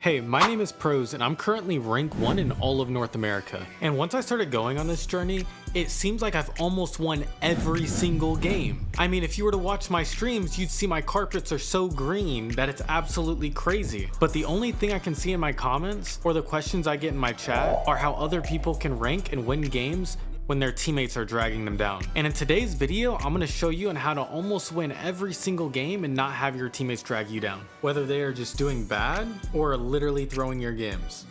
Hey, my name is PROZ and I'm currently rank 1 in all of North America. And once I started going on this journey, it seems like I've almost won every single game. I mean, if you were to watch my streams, you'd see my carpets are so green that it's absolutely crazy. But the only thing I can see in my comments or the questions I get in my chat are how other people can rank and win games when their teammates are dragging them down. And in today's video, I'm gonna show you on how to almost win every single game and not have your teammates drag you down, whether they are just doing bad or literally throwing your games.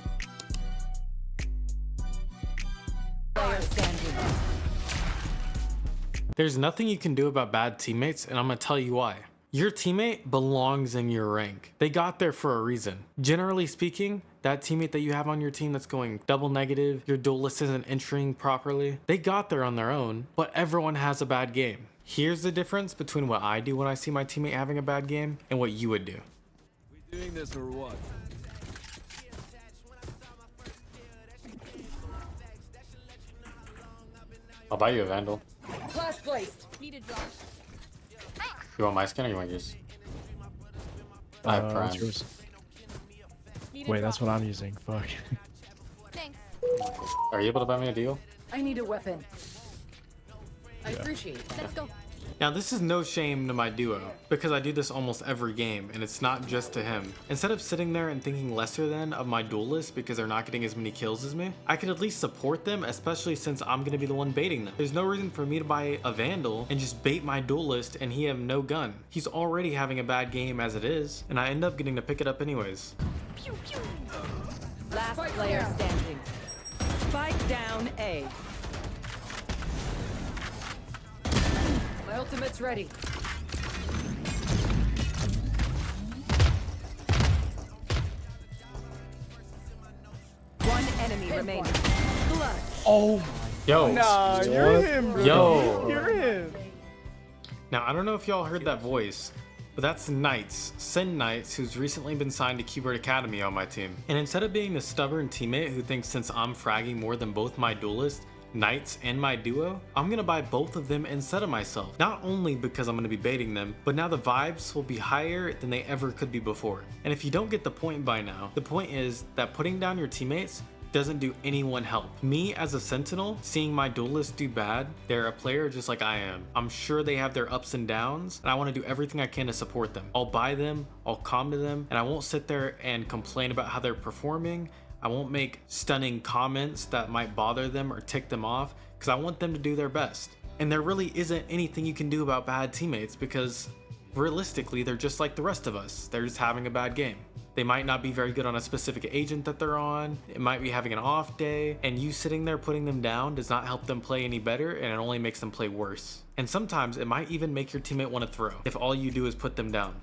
There's nothing you can do about bad teammates, and I'm gonna tell you why. Your teammate belongs in your rank. They got there for a reason. Generally speaking, that teammate that you have on your team that's going double negative, your duelist isn't entering properly, they got there on their own, but everyone has a bad game. Here's the difference between what I do when I see my teammate having a bad game and what you would do. We doing this or what? I'll buy you a Vandal. Flash placed. Needed drop. You want my skin or you want yours? I have Prime. What's yours? Needed Wait, drop. that's what I'm using. Fuck. Thanks. Are you able to buy me a deal? I need a weapon. I appreciate that. Let's go. Now this is no shame to my duo, because I do this almost every game, and it's not just to him. Instead of sitting there and thinking lesser than of my duelist because they're not getting as many kills as me, I could at least support them, especially since I'm gonna be the one baiting them. There's no reason for me to buy a Vandal and just bait my duelist and he have no gun. He's already having a bad game as it is, and I end up getting to pick it up anyways. Pew pew. Last player standing. Spike down A. My ultimate's ready. One enemy remaining. Clutch. Oh, Yo! nah, you're him, bro. Yo. You're him. Now I don't know if y'all heard that voice, but that's Knights, Sin Knights, who's recently been signed to Keyword Academy on my team. And instead of being the stubborn teammate who thinks since I'm fragging more than both my duelists, Knights, and my duo, I'm gonna buy both of them instead of myself. Not only because I'm gonna be baiting them, but now the vibes will be higher than they ever could be before. And if you don't get the point by now, the point is that putting down your teammates doesn't do anyone help. Me as a sentinel, seeing my duelist do bad, they're a player just like I am. I'm sure they have their ups and downs, and I want to do everything I can to support them. I'll buy them, I'll calm to them, and I won't sit there and complain about how they're performing. I won't make stunning comments that might bother them or tick them off, because I want them to do their best. And there really isn't anything you can do about bad teammates, because realistically, they're just like the rest of us. They're just having a bad game. They might not be very good on a specific agent that they're on. It might be having an off day, and you sitting there putting them down does not help them play any better, and it only makes them play worse. And sometimes it might even make your teammate want to throw if all you do is put them down.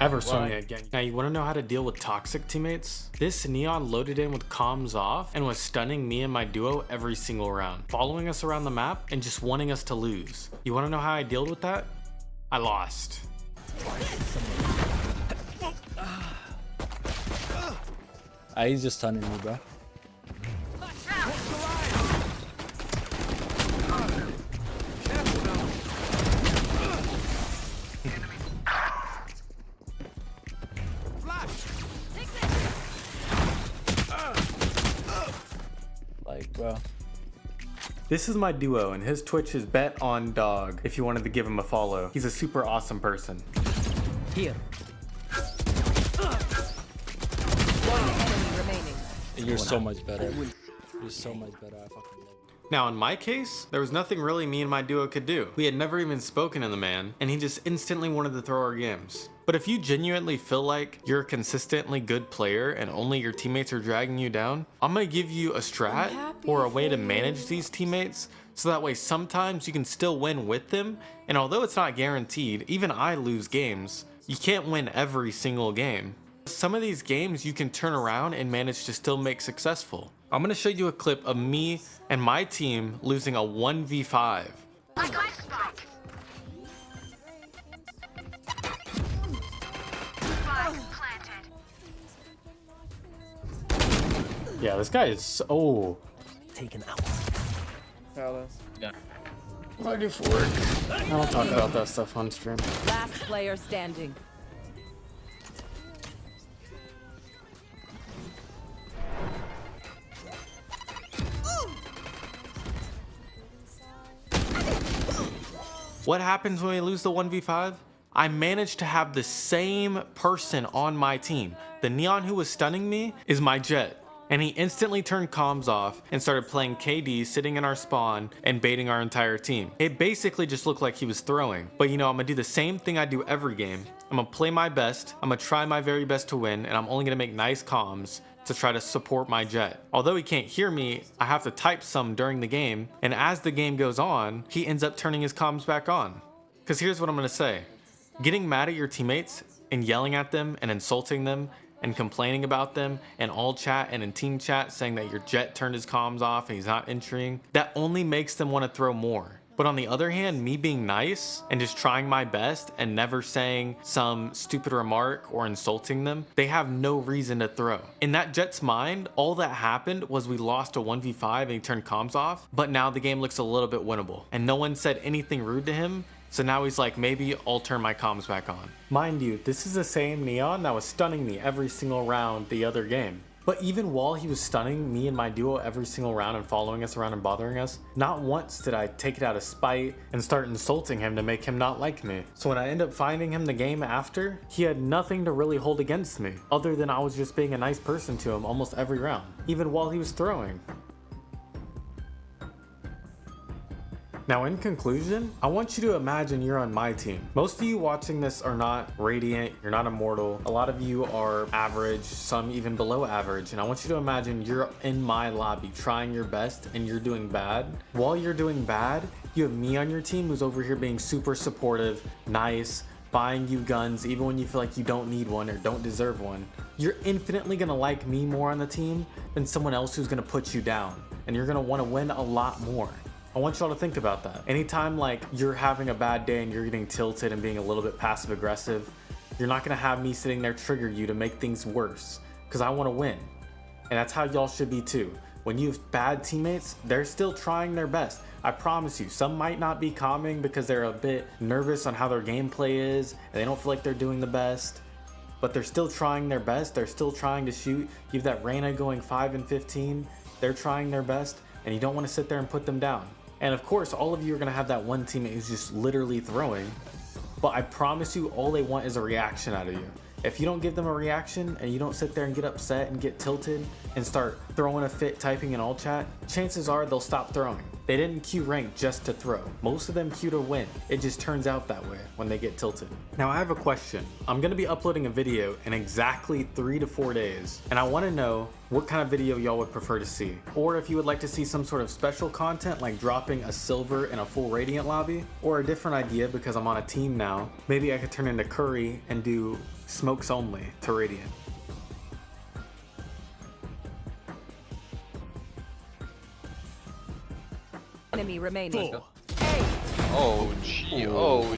Ever saw me again. Now you want to know how to deal with toxic teammates? This Neon loaded in with comms off and was stunning me and my duo every single round, following us around the map and just wanting us to lose. You want to know how I dealt with that? I lost. He's just stunning me, bro. Like, bro. This is my duo, and his Twitch is Bet on Dog if you wanted to give him a follow. He's a super awesome person. Here. One enemy remaining. You're so much better. You're so much better. I fucking love you. Now in my case, there was nothing really me and my duo could do. We had never even spoken to the man, and he just instantly wanted to throw our games. But if you genuinely feel like you're a consistently good player and only your teammates are dragging you down, I'm gonna give you a strat or a way to manage these teammates so that way sometimes you can still win with them. And although it's not guaranteed, even I lose games, you can't win every single game. Some of these games you can turn around and manage to still make successful. I'm gonna show you a clip of me and my team losing a 1v5. I got spike. Spike planted. Yeah, this guy is so... Taken out. Yeah. What do I do for work? I don't talk about that stuff on stream. Last player standing. What happens when we lose the 1v5? I managed to have the same person on my team. The Neon who was stunning me is my Jet. And he instantly turned comms off and started playing KD sitting in our spawn and baiting our entire team. It basically just looked like he was throwing. But you know, I'm gonna do the same thing I do every game. I'm gonna play my best, I'm gonna try my very best to win, and I'm only gonna make nice comms to try to support my Jet. Although he can't hear me, I have to type some during the game, and as the game goes on, he ends up turning his comms back on. Because here's what I'm gonna say. Getting mad at your teammates and yelling at them and insulting them and complaining about them in all chat and in team chat saying that your Jet turned his comms off and he's not entering, that only makes them want to throw more. But on the other hand, me being nice and just trying my best and never saying some stupid remark or insulting them, they have no reason to throw. In that Jet's mind, all that happened was we lost a 1v5 and he turned comms off, but now the game looks a little bit winnable. And no one said anything rude to him, so now he's like, maybe I'll turn my comms back on. Mind you, this is the same Neon that was stunning me every single round the other game. But even while he was stunning me and my duo every single round and following us around and bothering us, not once did I take it out of spite and start insulting him to make him not like me. So when I end up finding him the game after, he had nothing to really hold against me, other than I was just being a nice person to him almost every round, even while he was throwing. Now in conclusion, I want you to imagine you're on my team. Most of you watching this are not radiant, you're not immortal. A lot of you are average, some even below average. And I want you to imagine you're in my lobby trying your best and you're doing bad. While you're doing bad, you have me on your team who's over here being super supportive, nice, buying you guns even when you feel like you don't need one or don't deserve one. You're infinitely gonna like me more on the team than someone else who's gonna put you down. And you're gonna wanna win a lot more. I want y'all to think about that. Anytime like you're having a bad day and you're getting tilted and being a little bit passive aggressive, you're not gonna have me sitting there trigger you to make things worse, because I wanna win. And that's how y'all should be too. When you have bad teammates, they're still trying their best. I promise you, some might not be calming because they're a bit nervous on how their gameplay is and they don't feel like they're doing the best, but they're still trying their best. They're still trying to shoot. You have that Reyna going 5 and 15. They're trying their best and you don't wanna sit there and put them down. And of course, all of you are gonna have that one teammate who's just literally throwing, but I promise you all they want is a reaction out of you. If you don't give them a reaction and you don't sit there and get upset and get tilted and start throwing a fit typing in all chat, chances are they'll stop throwing. They didn't queue rank just to throw. Most of them queue to win. It just turns out that way when they get tilted. Now I have a question. I'm gonna be uploading a video in exactly 3 to 4 days, and I wanna know what kind of video y'all would prefer to see. Or if you would like to see some sort of special content like dropping a silver in a full Radiant lobby, or a different idea because I'm on a team now. Maybe I could turn into Curry and do smokes only to Radiant. Enemy remaining. Oh, gee. Oh,